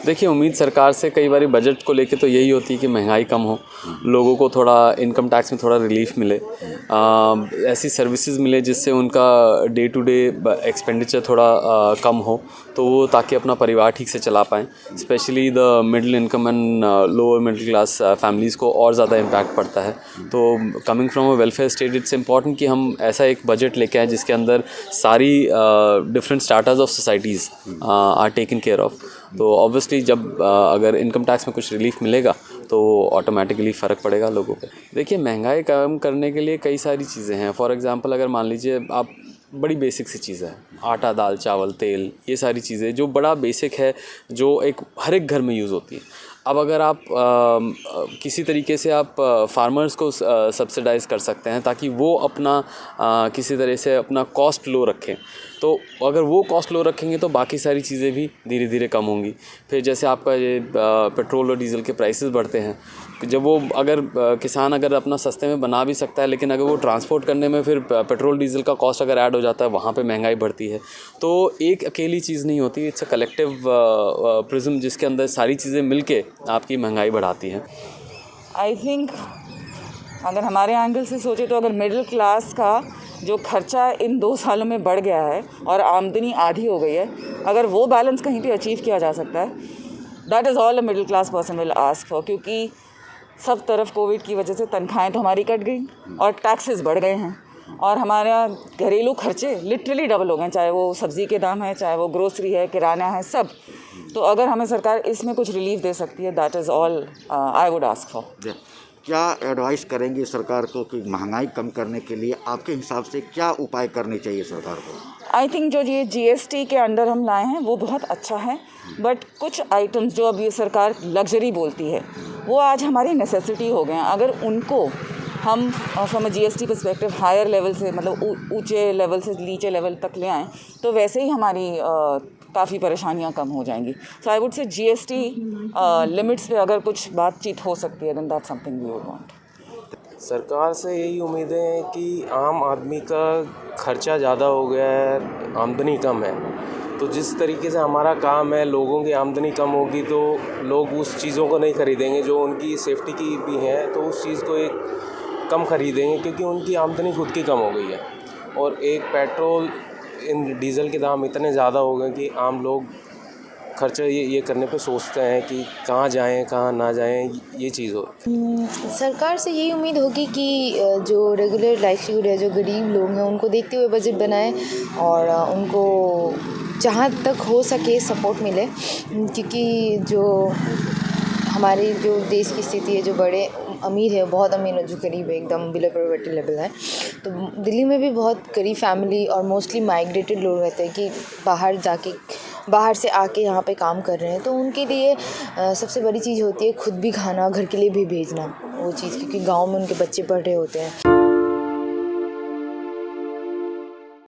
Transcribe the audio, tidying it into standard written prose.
देखिए, उम्मीद सरकार से कई बार बजट को लेके तो यही होती है कि महंगाई कम हो, लोगों को थोड़ा इनकम टैक्स में थोड़ा रिलीफ मिले, ऐसी सर्विसेज मिले जिससे उनका डे टू डे एक्सपेंडिचर थोड़ा कम हो, तो वो ताकि अपना परिवार ठीक से चला पाएँ। Specially the middle income and lower middle class families को और ज़्यादा इम्पैक्ट पड़ता है। तो coming from a welfare state, it's important कि हम ऐसा एक बजट लेके आएँ जिसके अंदर सारी different starters of societies are taken care of. तो ऑब्वियसली जब अगर इनकम टैक्स में कुछ रिलीफ मिलेगा तो ऑटोमेटिकली फ़र्क पड़ेगा लोगों पे। देखिए, महंगाई कम करने के लिए कई सारी चीज़ें हैं। फॉर एग्जांपल अगर मान लीजिए आप, बड़ी बेसिक सी चीज़ है, आटा, दाल, चावल, तेल, ये सारी चीज़ें जो बड़ा बेसिक है, जो एक हर एक घर में यूज़ होती है। अब अगर आप किसी तरीके से आप फार्मर्स को सब्सिडाइज़ कर सकते हैं ताकि वो अपना किसी तरह से अपना कॉस्ट लो रखें, तो अगर वो कॉस्ट लो रखेंगे तो बाकी सारी चीज़ें भी धीरे धीरे कम होंगी। फिर जैसे आपका ये पेट्रोल और डीज़ल के प्राइसेस बढ़ते हैं, जब वो अगर किसान अगर अपना सस्ते में बना भी सकता है, लेकिन अगर वो ट्रांसपोर्ट करने में फिर पेट्रोल डीज़ल का कॉस्ट अगर ऐड हो जाता है, वहाँ पे महंगाई बढ़ती है। तो एक अकेली चीज़ नहीं होती, इट्स अ कलेक्टिव प्रिज्म जिसके अंदर सारी चीज़ें मिलके आपकी महंगाई बढ़ाती हैं। आई थिंक अगर हमारे एंगल से सोचे तो अगर मिडिल क्लास का जो खर्चा इन 2 सालों में बढ़ गया है और आमदनी आधी हो गई है, अगर वो बैलेंस कहीं पे अचीव किया जा सकता है, that is all a middle class person will ask for. क्योंकि सब तरफ कोविड की वजह से तनख्वाहें तो हमारी कट गई और टैक्सेस बढ़ गए हैं और हमारा घरेलू खर्चे लिटरली डबल हो गए, चाहे वो सब्ज़ी के दाम है, चाहे वो ग्रोसरी है, किराना है, सब। तो अगर हमें सरकार इसमें कुछ रिलीफ दे सकती है, that is all I would ask for. क्या एडवाइस करेंगे सरकार को कि महंगाई कम करने के लिए आपके हिसाब से क्या उपाय करने चाहिए सरकार को? आई थिंक जो ये GST के अंडर हम लाए हैं वो बहुत अच्छा है, बट कुछ आइटम्स जो अब ये सरकार लग्जरी बोलती है वो आज हमारी नेसेसिटी हो गए हैं। अगर उनको हम from a GST perspective higher level से, मतलब ऊंचे लेवल से नीचे लेवल तक ले आएँ, तो वैसे ही हमारी काफ़ी परेशानियां कम हो जाएंगी। So I would say GST limits पे अगर कुछ बातचीत हो सकती है, then that's something we would want. सरकार से यही उम्मीदें हैं कि आम आदमी का खर्चा ज़्यादा हो गया है, आमदनी कम है, तो जिस तरीके से हमारा काम है, लोगों की आमदनी कम होगी तो लोग उस चीज़ों को नहीं ख़रीदेंगे जो उनकी सेफ्टी की भी हैं, तो उस चीज़ को एक कम ख़रीदेंगे क्योंकि उनकी आमदनी खुद की कम हो गई है। और एक पेट्रोल इन डीज़ल के दाम इतने ज़्यादा हो गए कि आम लोग खर्चा ये करने पे सोचते हैं कि कहाँ जाएं कहाँ ना जाएं, ये चीज़ हो। सरकार से यही उम्मीद होगी कि जो रेगुलर लाइवलीहुड है, जो गरीब लोग हैं, उनको देखते हुए बजट बनाएं और उनको जहाँ तक हो सके सपोर्ट मिले, क्योंकि जो हमारे जो देश की स्थिति है, जो बड़े अमीर है, बहुत अमीर है, जो गरीब है, एकदम बिलो पॉवर्टी लेवल है। तो दिल्ली में भी बहुत गरीब फैमिली और मोस्टली माइग्रेटेड लोग रहते हैं कि बाहर से आके यहाँ पे काम कर रहे हैं, तो उनके लिए सबसे बड़ी चीज़ होती है खुद भी खाना, घर के लिए भी भेजना वो चीज़, क्योंकि गांव में उनके बच्चे पढ़ रहे होते हैं।